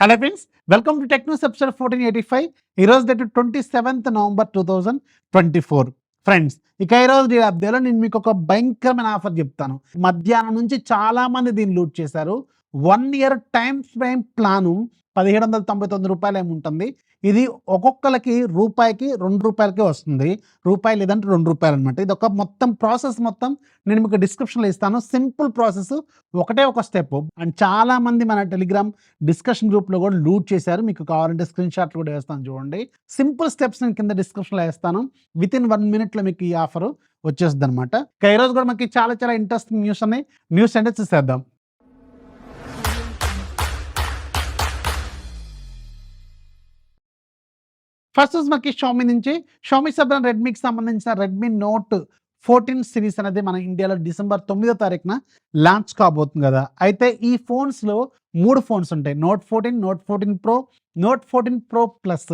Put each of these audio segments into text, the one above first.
Hello friends, welcome to tech news episode 1485. ఈరోజు date 27th November 2024. Friends, ఇక ఈరోజు ఈ అప్డేట్లో నేను మీకు ఒక భయంకరమైన ఆఫర్ చెప్తాను. మధ్యాహ్నం నుంచి చాలా మంది దీన్ని లూట్ చేశారు. 1 year టైమ్ ఫ్రేమ్ ప్లాను ₹1799 ఏముంటుంది. ఇది ఒక్కొక్కరికి రూపాయికి ₹2 వస్తుంది. రూపాయి లేదంటే ₹2 అనమాట. ఇది ఒక మొత్తం ప్రాసెస్ మొత్తం నేను మీకు డిస్క్రిప్షన్లో ఇస్తాను. సింపుల్ ప్రాసెస్, ఒకటే ఒక స్టెప్. అండ్ చాలా మంది మన టెలిగ్రామ్ డిస్కషన్ గ్రూప్లో కూడా లూట్ చేశారు. మీకు కావాలంటే స్క్రీన్ షాట్లు కూడా వేస్తాను చూడండి. సింపుల్ స్టెప్స్ నేను కింద డిస్క్రిప్షన్లో వేస్తాను. విత్ ఇన్ 1 minute మీకు ఈ ఆఫర్ వచ్చేస్తుంది అనమాట. ఇక ఈరోజు కూడా మనకి చాలా చాలా ఇంట్రెస్టింగ్ న్యూస్ ఉన్నాయి. న్యూస్ అంటే చూసేద్దాం. ఫస్ట్ మనకి షామీ నుంచి, షామీ సబ్రాన్ రెడ్మీకి సంబంధించిన రెడ్మీ నోట్ 14 సిరీస్ అనేది మన ఇండియాలో December 9వ లాంచ్ కాబోతుంది కదా. అయితే ఈ ఫోన్స్లో 3 ఫోన్స్ ఉంటాయి. Note 14, note 14 pro, note 14 pro plus.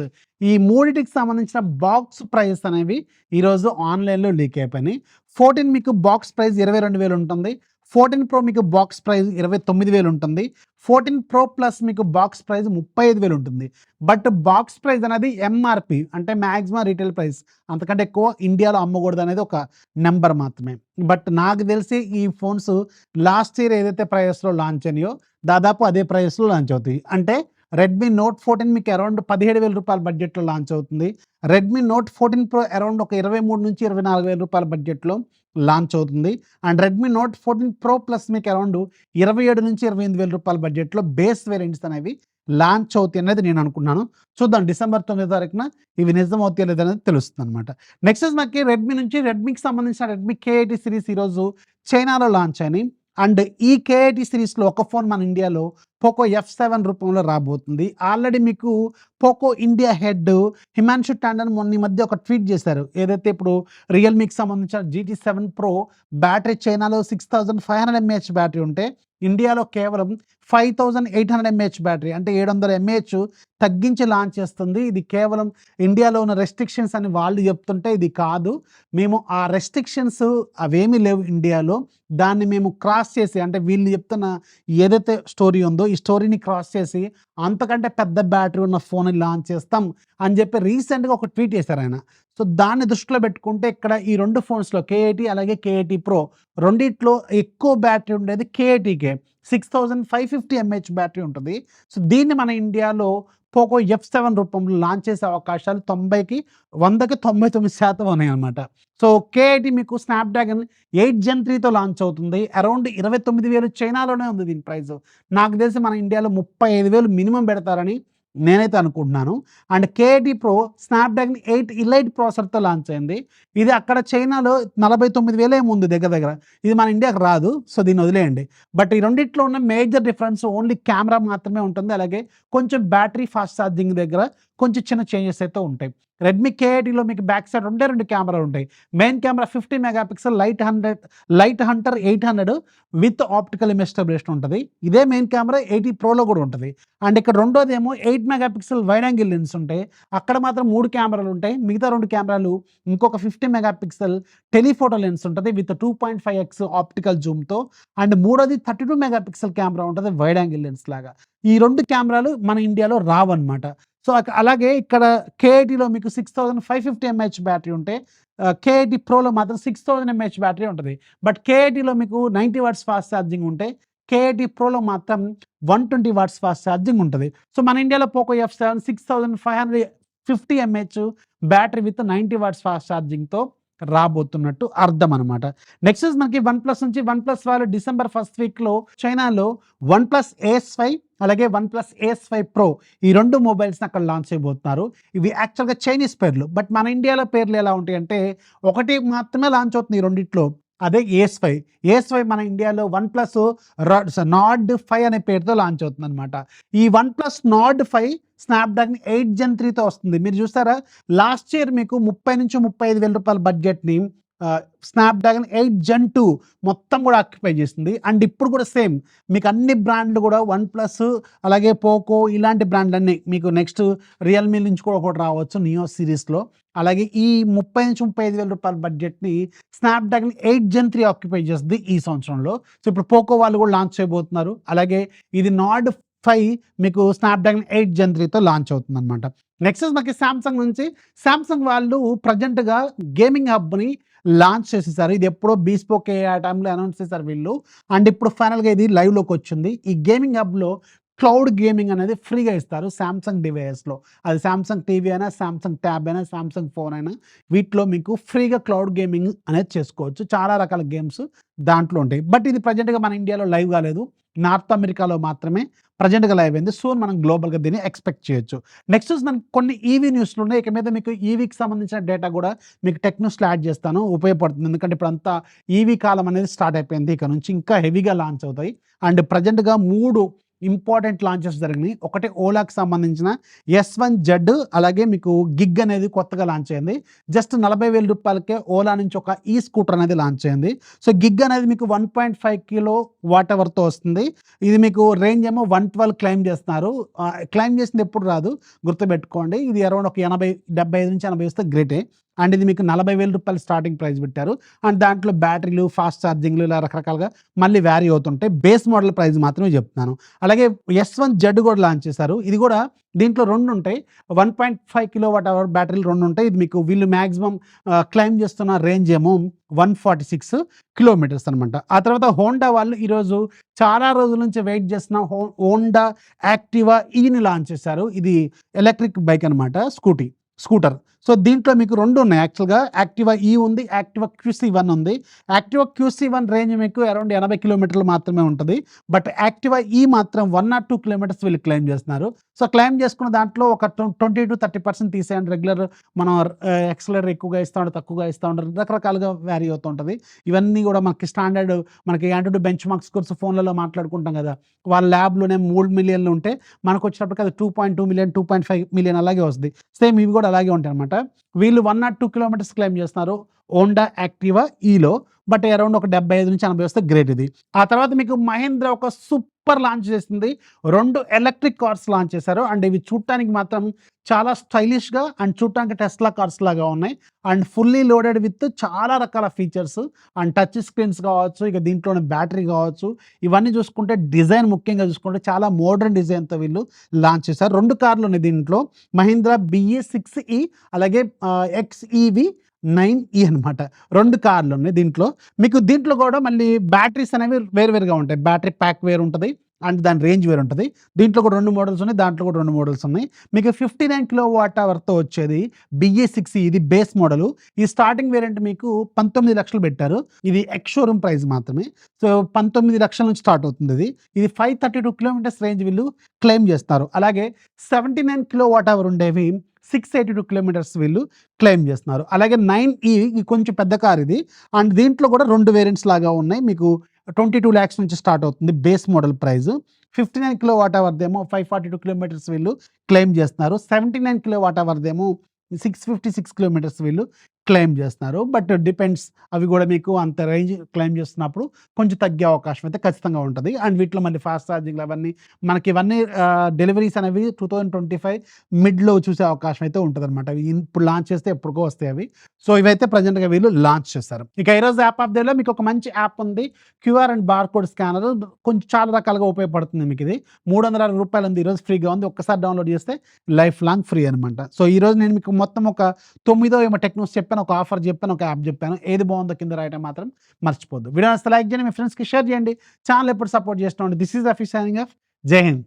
ఈ మూడింటికి సంబంధించిన బాక్స్ ప్రైస్ అనేవి ఈరోజు ఆన్లైన్లో లీక్ అయిపోయినాయి. 14 మీకు బాక్స్ ప్రైస్ 22,000 ఉంటుంది. 14 ప్రో మీకు బాక్స్ ప్రైస్ 29,000 ఉంటుంది. 14 ప్రో ప్లస్ మీకు బాక్స్ ప్రైస్ 35,000 ఉంటుంది. బట్ బాక్స్ ప్రైస్ అనేది ఎంఆర్పి, అంటే మ్యాక్సిమం రీటైల్ ప్రైస్, అంతకంటే ఎక్కువ ఇండియాలో అమ్మకూడదు అనేది ఒక నెంబర్ మాత్రమే. బట్ నాకు తెలిసి ఈ ఫోన్స్ లాస్ట్ ఇయర్ ఏదైతే ప్రైస్లో లాంచ్ అయినాయో దాదాపు అదే ప్రైస్లో లాంచ్ అవుతాయి. అంటే రెడ్మీ నోట్ 14 మీకు అరౌండ్ ₹17,000 బడ్జెట్లో లాంచ్ అవుతుంది. రెడ్మీ నోట్ 14 ప్రో అరౌండ్ ఒక 23 నుంచి ₹24,000 బడ్జెట్లో లాంచ్ అవుతుంది. And Redmi note 14 pro plus మీకు అరౌండ్ 27 నుంచి ₹28,000 బడ్జెట్లో బేస్ వేరియంట్స్ అనేవి లాంచ్ అవుతాయి అనేది నేను అనుకున్నాను. చూద్దాం December 9వ ఇవి నిజం అవుతాయి లేదనేది తెలుస్తుంది అనమాట. నెక్స్ట్ మనకి రెడ్మీ నుంచి, రెడ్మీకి సంబంధించిన రెడ్మీ K80 సిరీస్ ఈరోజు చైనాలో లాంచ్ అయినాయి. అండ్ ఈ K80 సిరీస్లో ఒక ఫోన్ మన ఇండియాలో పోకో F7 రూపంలో రాబోతుంది. ఆల్రెడీ మీకు Poco India head Himanshu Tandon మొన్న మధ్య ఒక ట్వీట్ చేశారు. ఏదైతే ఇప్పుడు రియల్మీకి సంబంధించిన GT7 ప్రో బ్యాటరీ చైనాలో 6500 mAh బ్యాటరీ ఉంటే ఇండియాలో కేవలం 5800 mAh బ్యాటరీ, అంటే 700 mAh తగ్గించి లాంచ్ చేస్తుంది. ఇది కేవలం ఇండియాలో ఉన్న రెస్ట్రిక్షన్స్ అని వాళ్ళు చెప్తుంటే ఇది కాదు. మేము ఆ రెస్ట్రిక్షన్స్ అవేమీ లేవు ఇండియాలో, దాన్ని మేము క్రాస్ చేసి, అంటే వీళ్ళు చెప్తున్న ఏదైతే స్టోరీ ఉందో ఈ స్టోరీని క్రాస్ చేసి అంతకంటే పెద్ద బ్యాటరీ ఉన్న ఫోన్ లాంచ్ చేస్తాం అని చెప్పి రీసెంట్గా ఒక ట్వీట్ చేశారు ఆయన. సో దాన్ని దృష్టిలో పెట్టుకుంటే ఇక్కడ ఈ 2 ఫోన్స్లో K80 అలాగే K80 ప్రో రెండిట్లో ఎక్కువ బ్యాటరీ ఉండేది K80కే. 6550 mAh బ్యాటరీ ఉంటుంది. సో దీన్ని మన ఇండియాలో పోకో F7 రూపంలో లాంచ్ చేసే అవకాశాలు 90కి 100కి 99% ఉన్నాయన్నమాట. సో K80 మీకు స్నాప్డ్రాగన్ 8 Gen 3తో లాంచ్ అవుతుంది. అరౌండ్ 29,000 చైనాలోనే ఉంది దీని ప్రైస్. నాకు తెలిసి మన ఇండియాలో 35,000 మినిమం పెడతారని నేనైతే అనుకుంటున్నాను. And K80 pro Snapdragon 8 elite ప్రాసెసర్తో లాంచ్ అయింది. ఇది అక్కడ చైనాలో 49,000 ఏమో ఉంది దగ్గర దగ్గర. ఇది మన ఇండియాకి రాదు, సో దీన్ని వదిలేయండి. బట్ ఈ రెండిట్లో ఉన్న మేజర్ డిఫరెన్స్ ఓన్లీ కెమెరా మాత్రమే ఉంటుంది. అలాగే కొంచెం బ్యాటరీ ఫాస్ట్ ఛార్జింగ్ దగ్గర కొంచెం చిన్న చేంజెస్ అయితే ఉంటాయి. రెడ్మీ K80లో మీకు బ్యాక్ సైడ్ 2 కెమెరాలు ఉంటాయి. Main camera 50 megapixel light hunter 800 with optical image stabilisation ఉంటుంది. ఇదే మెయిన్ కెమెరా 80 ప్రోలో కూడా ఉంటుంది. అండ్ ఇక్కడ రెండోదేమో 8 మెగాపిక్సెల్ వైడ్ యాంగిల్ లెన్స్ ఉంటాయి. అక్కడ మాత్రం 3 కెమెరాలు ఉంటాయి. మిగతా 2 కెమెరాలు ఇంకొక 50 మెగాపిక్సెల్ టెలిఫోటో లెన్స్ ఉంటుంది విత్ 2.5x ఆప్టికల్ జూమ్తో. అండ్ మూడోది 32 మెగాపిక్సెల్ కెమెరా ఉంటుంది వైడ్ యాంగిల్ లెన్స్ లాగా. ఈ 2 కెమెరాలు మన ఇండియాలో రావన్నమాట. సో అలాగే ఇక్కడ K80లో మీకు 6550 mAh బ్యాటరీ ఉంటే K80 ప్రోలో మాత్రం 6000 mAh బ్యాటరీ ఉంటుంది. బట్ K80లో మీకు 90 watts ఫాస్ట్ ఛార్జింగ్ ఉంటే K80 ప్రోలో మాత్రం 120 watts ఫాస్ట్ ఛార్జింగ్ ఉంటుంది. సో మన ఇండియాలో Poco F7 6550 mAh battery with 90 watts fast ఛార్జింగ్తో రాబోతున్నట్టు అర్థం అనమాట. నెక్స్ట్ మనకి OnePlus నుంచి, OnePlus వాళ్ళు December 1st చైనాలో OnePlus AS5 అలాగే OnePlus AS5 Pro ఈ 2 మొబైల్స్ని అక్కడ లాంచ్ చేయబోతున్నారు. ఇవి యాక్చువల్గా చైనీస్ పేర్లు, బట్ మన ఇండియాలో పేర్లు ఎలా ఉంటాయి అంటే ఒకటి మాత్రమే లాంచ్ అవుతుంది ఈ రెండిట్లో, అదే AS5 మన ఇండియాలో OnePlus Nord 5 అనే పేరుతో లాంచ్ అవుతుంది అనమాట. ఈ OnePlus Nord 5 స్నాప్డ్రాగన్ 8 Gen 3తో వస్తుంది. మీరు చూస్తారా, లాస్ట్ ఇయర్ మీకు 30 నుంచి 35,000 బడ్జెట్ని స్నాప్డ్రాగన్ 8 Gen 2 మొత్తం కూడా ఆక్యుపై చేస్తుంది. అండ్ ఇప్పుడు కూడా సేమ్ మీకు అన్ని బ్రాండ్లు కూడా OnePlus అలాగే పోకో ఇలాంటి బ్రాండ్లన్నీ మీకు నెక్స్ట్ రియల్మీ నుంచి కూడా ఒకటి రావచ్చు నియో సిరీస్లో. అలాగే ఈ 30 నుంచి 35,000 బడ్జెట్ని స్నాప్డ్రాగన్ 8 Gen 3 ఆక్యుపై చేస్తుంది ఈ సంవత్సరంలో. సో ఇప్పుడు పోకో వాళ్ళు కూడా లాంచ్ చేయబోతున్నారు. అలాగే ఇది నార్డ్ 5 మీకు స్నాప్‌డ్రాగన్ 8 జెన్ 3తో లాంచ్ అవుతుందనమాట. నెక్స్ట్ మనకి సామ్‌సంగ్ నుంచి సామ్‌సంగ్ వాళ్ళు ప్రెజెంట్‌గా గేమింగ్ హబ్‌ని లాంచ్ చేసేసారు. ఇది ఎప్పుడో బీస్పోక్ ఆ టైంలో అనౌన్స్ చేశారు వీళ్ళు. అండ్ ఇప్పుడు ఫైనల్‌గా ఇది లైవ్‌లోకొచ్చింది. ఈ గేమింగ్ హబ్‌లో క్లౌడ్ గేమింగ్ అనేది ఫ్రీగా ఇస్తారు సామ్‌సంగ్ డివైసెస్‌లో. అది సామ్‌సంగ్ టీవీ అయినా, సామ్‌సంగ్ ట్యాబ్ అయినా, సామ్‌సంగ్ ఫోన్ అయినా వీటిలో మీకు ఫ్రీగా క్లౌడ్ గేమింగ్ అనేది చేసుకోవచ్చు. చాలా రకాల గేమ్స్ దాంట్లో ఉంటాయి. బట్ ఇది ప్రెజెంట్‌గా మన ఇండియాలో లైవ్ కాలేదు. నార్త్ అమెరికాలో మాత్రమే ప్రెజెంట్‌గా లైవ్ అయింది. సూన్ మనం గ్లోబల్‌గా దీన్ని ఎక్స్‌పెక్ట్ చేయొచ్చు. నెక్స్ట్ మనకి కొన్ని ఈవీ న్యూస్‌లు ఉన్నాయి. ఇక మీద మీకు ఈవీకి సంబంధించిన డేటా కూడా మీకు టెక్ న్యూస్‌లో యాడ్ చేస్తాను. ఉపయోగపడుతుంది. ఎందుకంటే ఇప్పుడంతా ఈవీ కాలం అనేది స్టార్ట్ అయిపోయింది. ఇక నుంచి ఇంకా హెవీగా లాంచ్ అవుతాయి. అండ్ ప్రెజెంట్‌గా 3 ఇంపార్టెంట్ లాంచెస్ జరిగినాయి. ఒకటి ఓలాకి సంబంధించిన S1 జెడ్ అలాగే మీకు గిగ్ అనేది కొత్తగా లాంచ్ అయింది. జస్ట్ రూ. 40,000కే ఓలా నుంచి ఒక ఈ స్కూటర్ అనేది లాంచ్ అయింది. సో గిగ్ అనేది మీకు 1.5 కిలో వాట్ ఎవర్‌తో వస్తుంది. ఇది మీకు రేంజ్ ఏమో 112 క్లెయిమ్ చేస్తున్నారు. క్లెయిమ్ చేసింది ఎప్పుడు రాదు గుర్తుపెట్టుకోండి. ఇది అరౌండ్ ఒక 80, 75-80 వస్తే గ్రేటే. అండ్ ఇది మీకు రూ. 40,000 స్టార్టింగ్ ప్రైస్ పెట్టారు. అండ్ దాంట్లో బ్యాటరీలు, ఫాస్ట్ ఛార్జింగ్‌లు ఇలా రకరకాలుగా మళ్ళీ వ్యారీ అవుతుంటాయి. బేస్ మోడల్ ప్రైస్ మాత్రమే చెప్తున్నాను. అలాగే S1 జెడ్ కూడా లాంచ్ చేశారు. ఇది కూడా దీంట్లో 2 ఉంటాయి. 1.5 కిలోవాట్ అవర్ బ్యాటరీలు 2 ఉంటాయి. ఇది మీకు వీళ్ళు మాక్సిమం క్లెయిమ్ చేస్తున్న రేంజ్ ఏమో 146 కిలోమీటర్స్ అనమాట. ఆ తర్వాత హోండా వాళ్ళు ఈరోజు చాలా రోజుల నుంచి వెయిట్ చేస్తున్న హోండా యాక్టివా ఈని లాంచ్ చేశారు. ఇది ఎలక్ట్రిక్ బైక్ అనమాట. స్కూటర్. సో దీంట్లో మీకు 2 ఉన్నాయి యాక్చువల్‌గా. యాక్టివా ఈ ఉంది. యాక్టివా QC1 ఉంది. యాక్టివా QC1 రేంజ్ మీకు అరౌండ్ 80 కిలోమీటర్లు మాత్రమే ఉంటది. బట్ యాక్టివా ఈ మాత్రం 102 కిలోమీటర్స్ వీళ్ళు క్లెయిమ్ చేస్తున్నారు. సో క్లెయిమ్ చేసుకున్న దాంట్లో ఒక 20-30% తీసేయండి. రెగ్యులర్ మనం యాక్సిలరేటర్ ఎక్కువగా ఇస్తా ఉంటారు, తక్కువగా ఇస్తా ఉంటారు. రకరకాలుగా వ్యారీ అవుతూ ఉంటది. ఇవన్నీ కూడా మనకి స్టాండర్డ్ మనకి యాంటిట్యూడ్ బెంచ్ మార్క్స్ కోర్స్ ఫోన్లలో మాట్లాడుకుంటాం కదా! వాళ్ళ ల్యాబ్‌లోనే 3 మిలియన్లు ఉంటే మనకొచ్చేటప్పటికి అది 2.2 మిలియన్, 2.5 మిలియన్ అలాగే వస్తది. సేమ్ ఇవి కూడా అలాగే ఉంటాయన్నమాట. వీళ్ళు 102 కిలోమీటర్స్ క్లెయిమ్ చేస్తున్నారు హోండా యాక్టివా ఈలో. బట్ అరౌండ్ ఒక 75-80 వస్తే గ్రేట్ ఇది. ఆ తర్వాత మీకు మహీంద్రా ఒక సూపర్ లాంచ్ చేసింది. 2 ఎలక్ట్రిక్ కార్స్ లాంచ్ చేశారు. అండ్ ఇవి చూడటానికి మాత్రం చాలా స్టైలిష్‌గా అండ్ చూడటానికి టెస్లా కార్స్ లాగా ఉన్నాయి. అండ్ ఫుల్లీ లోడెడ్ విత్ చాలా రకాల ఫీచర్స్ అండ్ టచ్ స్క్రీన్స్ కావచ్చు, ఇక దీంట్లోనే బ్యాటరీ కావచ్చు, ఇవన్నీ చూసుకుంటే డిజైన్ ముఖ్యంగా చూసుకుంటే చాలా మోడర్న్ డిజైన్‌తో వీళ్ళు లాంచ్ చేశారు. 2 కార్లు ఉన్నాయి దీంట్లో. మహీంద్రా BE6E అలాగే XEV 9E అనమాట. 2 కార్లు ఉన్నాయి దీంట్లో. మీకు దీంట్లో కూడా మళ్ళీ బ్యాటరీస్ అనేవి వేరుగా ఉంటాయి. బ్యాటరీ ప్యాక్ వేరు ఉంటది. అండ్ దాని రేంజ్ వేరు ఉంటది. దీంట్లో కూడా 2 మోడల్స్ ఉన్నాయి. దాంట్లో కూడా 2 మోడల్స్ ఉన్నాయి. మీకు 59 కిలోవాట్ అవర్‌తో వచ్చేది BE6E ఇది బేస్ మోడలు. ఈ స్టార్టింగ్ వేరియంట్ మీకు 19,00,000 పెట్టారు. ఇది ఎక్స్ షోరూమ్ ప్రైస్ మాత్రమే. సో 19,00,000 నుంచి స్టార్ట్ అవుతుంది ఇది. ఇది 532 కిలోమీటర్స్ రేంజ్ వీళ్ళు క్లెయిమ్ చేస్తున్నారు. అలాగే 79 కిలోవాట్ అవర్ ఉండేవి 682 కిలోమీటర్స్ వీళ్ళు క్లెయిమ్ చేస్తున్నారు. అలాగే 9E ఇది కొంచెం పెద్ద కార్ ఇది. అండ్ దీంట్లో కూడా 2 వేరియంట్స్ లాగా ఉన్నాయి. మీకు 22 లాక్స్ నుంచి స్టార్ట్ అవుతుంది బేస్ మోడల్ ప్రైస్. 59 కిలోవాట్ అవర్‌దేమో 542 కిలోమీటర్స్ వీళ్ళు క్లెయిమ్ చేస్తున్నారు. 79 కిలోవాట్ అవర్‌దేమో 656 కిలోమీటర్స్ వీళ్ళు క్లెయిమ్ చేస్తున్నారు. బట్ డిపెండ్స్ అవి కూడా మీకు అంత రేంజ్ క్లెయిమ్ చేస్తున్నప్పుడు కొంచెం తగ్గే అవకాశం అయితే ఖచ్చితంగా ఉంటది. అండ్ వీటిలో మళ్ళీ ఫాస్ట్ ఛార్జింగ్‌లు అవన్నీ మనకి ఇవన్నీ డెలివరీస్ అనేవి 2025 మిడ్‌లో చూసే అవకాశం అయితే ఉంటదనమాట. ఇప్పుడు లాంచ్ చేస్తే ఎప్పటికో వస్తాయి అవి. సో ఇవైతే ప్రెజెంట్‌గా వీళ్ళు లాంచ్ చేశారు. ఇక ఈరోజు యాప్ ఆఫ్ ది డేలో మీకు ఒక మంచి యాప్ ఉంది. క్యూఆర్ అండ్ బార్‌కోడ్ స్కానర్ కొంచెం చాలా రకాలుగా ఉపయోగపడుతుంది మీకు ఇది. రూ. 360 ఉంది. ఈరోజు ఫ్రీగా ఉంది. ఒక్కసారి డౌన్లోడ్ చేస్తే లైఫ్ లాంగ్ ఫ్రీ అనమాట. సో ఈరోజు నేను మీకు మొత్తం ఒక 9 ఏమో టెక్ న్యూస్ చెప్పాను, ఒక ఆఫర్ చెప్పాను, ఒక యాప్ చెప్పాను. ఏది బాగుందో కింద రాయటం మాత్రం మర్చిపోద్దు. వీడియో నచ్చితే లైక్ చేయండి, మీ ఫ్రెండ్స్‌కి షేర్ చేయండి. ఛానల్ ఎప్పుడు సపోర్ట్ చేస్తూ ఉండండి. This is Afi signing off. Jai Hind.